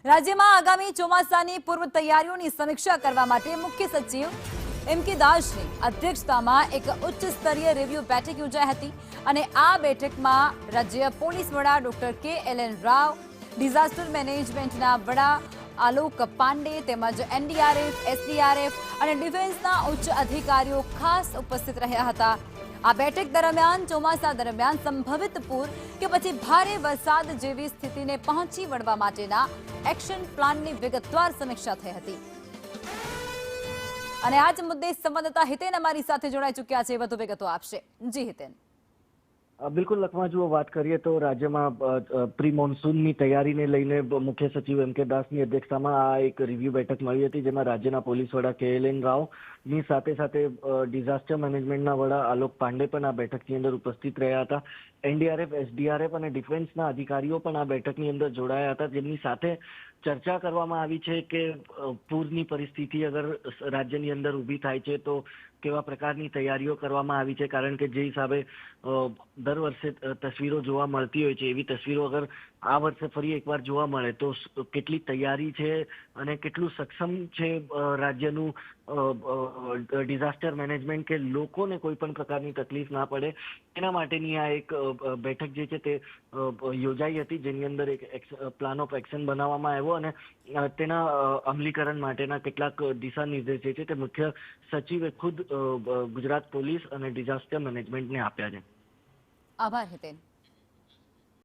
રાજ્યમાં આગામી ચોમાસાની પૂર્વ તૈયારીઓની સમીક્ષા કરવા માટે મુખ્ય સચિવ એમ.કે. દાસની અધ્યક્ષતામાં એક ઉચ્ચ સ્તરીય રિવ્યુ બેઠક યોજાઈ હતી અને આ બેઠકમાં રાજ્ય પોલીસ વડા ડોક્ટર કે.એલ.એન. રાવ, ડિઝાસ્ટર મેનેજમેન્ટના વડા આલોક પાંડે તેમજ એનડીઆરએફ, એસડીઆરએફ અને ડિફેન્સના ઉચ્ચ અધિકારીઓ ખાસ ઉપસ્થિત રહ્યા હતા। આ બેઠક દરમિયાન ચોમાસા દરમિયાન સંભવિત પૂર કે પછી ભારે વરસાદ જેવી સ્થિતિને પહોંચી વળવા માટેના એક્શન પ્લાનની વિગતવાર સમીક્ષા થઈ હતી અને આ જ મુદ્દે સંવાદદાતા હિતેન અમારી સાથે જોડાઈ ચૂક્યા છે, વધુ વિગતો આપશે। જી હિતેન। બિલકુલ લખમા, જો વાત કરીએ તો રાજ્યમાં પ્રી મોન્સૂનની તૈયારીને લઈને મુખ્ય સચિવ એમ.કે. દાસની અધ્યક્ષતામાં આ એક રિવ્યુ બેઠક મળી હતી, જેમાં રાજ્યના પોલીસ વડા કે.એલ.એન. રાવની સાથે સાથે ડિઝાસ્ટર મેનેજમેન્ટના વડા આલોક પાંડે પણ આ બેઠકની અંદર ઉપસ્થિત રહ્યા હતા। એનડીઆરએફ, એસડીઆરએફ અને ડિફેન્સના અધિકારીઓ પણ આ બેઠકની અંદર જોડાયા હતા, જેમની સાથે ચર્ચા કરવામાં આવી છે કે પૂરની પરિસ્થિતિ અગર રાજ્યની અંદર ઊભી થાય છે તો કેવા પ્રકારની તૈયારીઓ કરવામાં આવી છે, કારણ કે જે હિસાબે દર વર્ષે તસવીરો જોવા મળતી હોય છે એવી તસવીરો અગર આ વર્ષે ફરી એકવાર જોવા મળે તો કેટલી તૈયારી છે અને કેટલું સક્ષમ છે રાજ્યનું ડિઝાસ્ટર મેનેજમેન્ટ કે લોકોને કોઈ પણ પ્રકારની તકલીફ ના પડે એના માટેની આ એક બેઠક જે છે તે યોજાઈ હતી, જેની અંદર એક પ્લાન ઓફ એક્શન બનાવવામાં આવ્યો અને તેના અમલીકરણ માટેના કેટલાક દિશા નિર્દેશ જે છે તે મુખ્ય સચિવે ખુદ ગુજરાત પોલીસ અને ડિઝાસ્ટર મેનેજમેન્ટને આપ્યા છે। આભાર હિતેન।